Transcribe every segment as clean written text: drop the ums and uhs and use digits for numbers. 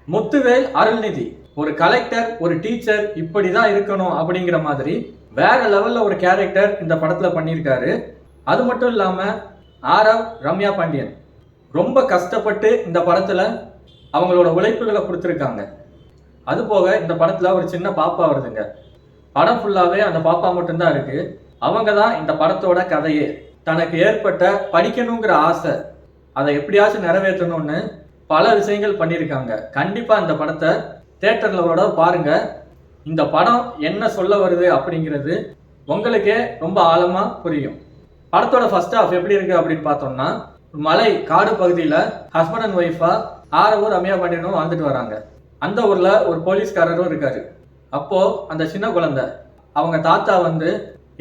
முத்துவேல் அருள்நிதி ஒரு கலெக்டர், ஒரு டீச்சர் இப்படிதான் இருக்கணும் அப்படிங்கிற மாதிரி வேற லெவல்ல ஒரு கேரக்டர் இந்த படத்துல பண்ணியிருக்காரு. அது மட்டும் இல்லாம ஆரவ், ரம்யா பாண்டியன் ரொம்ப கஷ்டப்பட்டு இந்த படத்துல அவங்களோட உழைப்புகளை கொடுத்துருக்காங்க. அது போக இந்த படத்துல ஒரு சின்ன பாப்பா வருதுங்க. படம் ஃபுல்லாவே அந்த பாப்பா மட்டும்தான் இருக்கு. அவங்க தான் இந்த படத்தோட கதையே. தனக்கு ஏற்பட்ட படிக்கணுங்கிற ஆசை அதை எப்படியாச்சும் நிறைவேற்றணும்னு பல விஷயங்கள் பண்ணியிருக்காங்க. கண்டிப்பா இந்த படத்தை தியேட்டர்ல பாருங்க. இந்த படம் என்ன சொல்ல வருது அப்படிங்கிறது உங்களுக்கே ரொம்ப ஆழமா புரியும். படத்தோட ஃபர்ஸ்ட் ஹாஃப் எப்படி இருக்கு அப்படின்னு பார்த்தோம்னா, மலை காடு பகுதியில ஹஸ்பண்ட் அண்ட் ஒய்ஃபா ஆரவும் ரம்யா பாண்டியனும் வாழ்ந்துட்டு வராங்க. அந்த ஊர்ல ஒரு போலீஸ்காரரும் இருக்காரு. அப்போ அந்த சின்ன குழந்தை அவங்க தாத்தா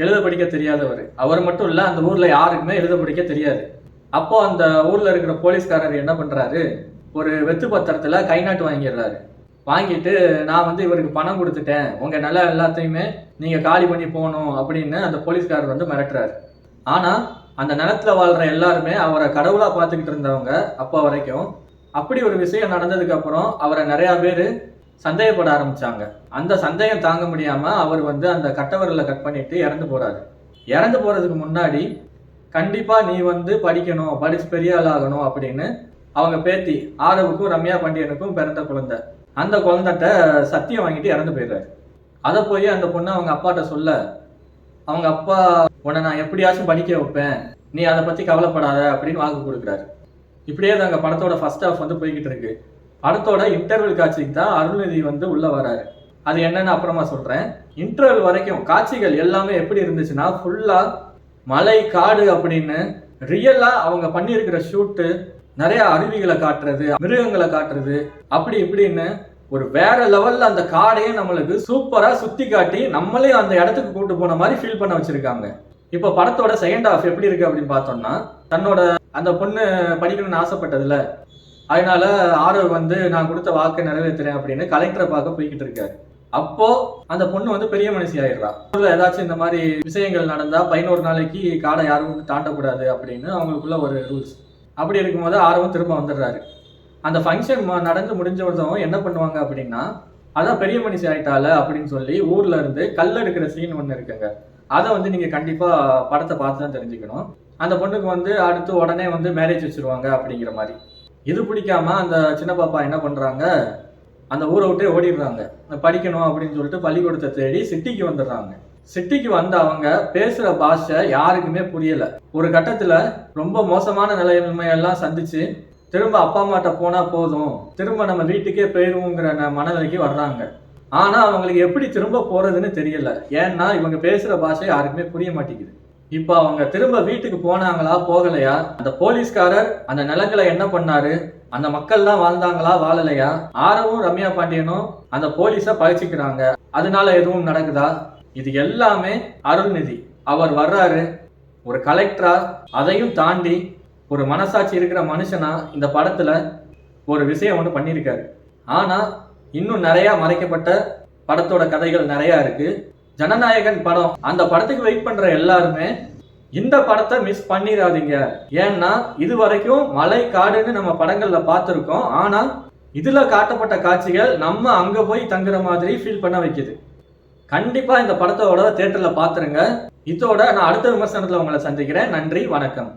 எழுத படிக்க தெரியாதவர். அவர் மட்டும் இல்ல, அந்த ஊர்ல யாருக்குமே எழுத படிக்க தெரியாது. அப்போ அந்த ஊர்ல இருக்கிற போலீஸ்காரர் என்ன பண்றாரு, ஒரு வெத்து பத்திரத்துல கை நாட்டு வாங்கிடுறாரு. வாங்கிட்டு நான் இவருக்கு பணம் கொடுத்துட்டேன், உங்க நில எல்லாத்தையுமே நீங்க காலி பண்ணி போகணும் அப்படின்னு அந்த போலீஸ்காரர் மிரட்டுறாரு. ஆனா அந்த நிலத்துல வாழ்ற எல்லாருமே அவரை கடவுளா பார்த்துக்கிட்டு இருந்தவங்க. அப்போ வரைக்கும் அப்படி ஒரு விஷயம் நடந்ததுக்கு அப்புறம் அவரை நிறைய பேர் சந்தேகப்பட ஆரம்பிச்சாங்க. அந்த சந்தேகம் தாங்க முடியாம அவர் அந்த கட்டவரில் கட் பண்ணிட்டு இறந்து போறாரு. இறந்து போறதுக்கு முன்னாடி கண்டிப்பா நீ படிக்கணும், படிச்சு பெரிய ஆள் ஆகணும் அப்படின்னு அவங்க பேத்தி ஆரவுக்கும் ரம்யா பாண்டியனுக்கும் பிறந்த குழந்தை, அந்த குழந்தைகிட்ட சத்தியம் வாங்கிட்டு இறந்து போயிடுறாரு. அதை போய் அந்த பொண்ணு அவங்க அப்பாட்ட சொல்ல, அவங்க அப்பா உன்னை நான் எப்படியாச்சும் படிக்க வைப்பேன், நீ அதை பத்தி கவலைப்படாத அப்படின்னு வாக்கு கொடுக்குறாரு. இப்படியே தாங்க படத்தோட ஃபர்ஸ்ட் ஹாஃப் போய்கிட்டு இருக்கு. படத்தோட இன்டர்வல் காட்சிக்கு தான் அருள்நிதி உள்ள வராரு. அது என்னன்னு அப்புறமா சொல்றேன். இன்டர்வல் வரைக்கும் காட்சிகள் எல்லாமே எப்படி இருந்துச்சுன்னா, ஃபுல்லா மலை காடு அப்படின்னு ரியலா அவங்க பண்ணியிருக்கிற ஷூட்டு, நிறைய அருவிகளை காட்டுறது, மிருகங்களை காட்டுறது, அப்படி இப்படின்னு ஒரு வேற லெவல்ல அந்த காடையே நம்மளுக்கு சூப்பரா சுத்தி காட்டி நம்மளே அந்த இடத்துக்கு கூட்டு போன மாதிரி ஃபீல் பண்ண வச்சிருக்காங்க. இப்போ படத்தோட செகண்ட் ஹாஃப் எப்படி இருக்கு அப்படின்னு பார்த்தோம்னா, தன்னோட அந்த பொண்ணு படிக்கணும்னு ஆசைப்பட்டதுல, அதனால ஆரவ் நான் கொடுத்த வாக்கை நிறைவேற்றுறேன் அப்படின்னு கலெக்டரை பார்க்க போய்கிட்டு இருக்காரு. அப்போ அந்த பொண்ணு பெரிய மனுஷி ஆயிடுறா. ஏதாச்சும் இந்த மாதிரி விஷயங்கள் நடந்தா 11 நாளைக்கு காடை யாரும் தாண்டக்கூடாது அப்படின்னு அவங்களுக்குள்ள ஒரு ரூல்ஸ். அப்படி இருக்கும்போது ஆரவும் திரும்ப வந்துடுறாரு. அந்த ஃபங்க்ஷன் நடந்து முடிஞ்சவதும் என்ன பண்ணுவாங்க அப்படின்னா, அதான் பெரிய மனுஷி ஆயிட்டால அப்படின்னு சொல்லி ஊர்ல இருந்து கல் எடுக்கிற சீன் ஒன்று இருக்குங்க. அதை நீங்க கண்டிப்பா படத்தை பார்த்து தான் தெரிஞ்சுக்கணும். அந்த பொண்ணுக்கு அடுத்து உடனே மேரேஜ் வச்சிருவாங்க அப்படிங்கிற மாதிரி. இது பிடிக்காம அந்த சின்ன பாப்பா என்ன பண்றாங்க, அந்த ஊரை விட்டே ஓடிடுறாங்க. படிக்கணும் அப்படின்னு சொல்லிட்டு பள்ளிக்கூடத்தை தேடி சிட்டிக்கு வந்துடுறாங்க. சிட்டிக்கு அவங்க பேசுற பாஷை யாருக்குமே புரியல. ஒரு கட்டத்துல ரொம்ப மோசமான நிலைமையெல்லாம் சந்திச்சு திரும்ப அப்பா அம்மாட்ட போனா போதும், திரும்ப நம்ம வீட்டுக்கே போயிருவோங்கிற மனநிலைக்கு வர்றாங்க. ஆனா அவங்களுக்கு எப்படி திரும்ப போறதுன்னு தெரியல. ஏன்னா இவங்க பேசுற பாஷை யாருக்குமே புரிய மாட்டேங்குது. இப்ப அவங்க திரும்ப வீட்டுக்கு போனாங்களா போகலையா, அந்த போலீஸ்காரர் அந்த நிலங்களை என்ன பண்ணாரு, அந்த மக்கள் தான் வாழ்ந்தாங்களா வாழலையா, ஆரவும் ரம்யா பாண்டியனும் அந்த போலீஸை பழிச்சுக்கிறாங்க, அதனால எதுவும் நடக்குதா, இது எல்லாமே அருள்நிதி. அவர் வர்றாரு ஒரு கலெக்டரா, அதையும் தாண்டி ஒரு மனசாட்சி இருக்கிற மனுஷனா இந்த படத்துல ஒரு விஷயம் ஒன்று பண்ணியிருக்காரு. ஆனா இன்னும் நிறைய மறைக்கப்பட்ட படத்தோட கதைகள் நிறைய இருக்கு. ஜனநாயகன் படம், அந்த படத்துக்கு வெயிட் பண்ற எல்லாருமே இந்த படத்தை மிஸ் பண்ணிடாதீங்க. ஏன்னா இது வரைக்கும் மலை காடுன்னு நம்ம படங்கள்ல பார்த்துருக்கோம். ஆனா இதுல காட்டப்பட்ட காட்சிகள் நம்ம அங்க போய் தங்குற மாதிரி ஃபீல் பண்ண வைக்குது. கண்டிப்பா இந்த படத்தோட தியேட்டர்ல பாத்துருங்க. இதோட நான் அடுத்த விமர்சனத்துல உங்களை சந்திக்கிறேன். நன்றி, வணக்கம்.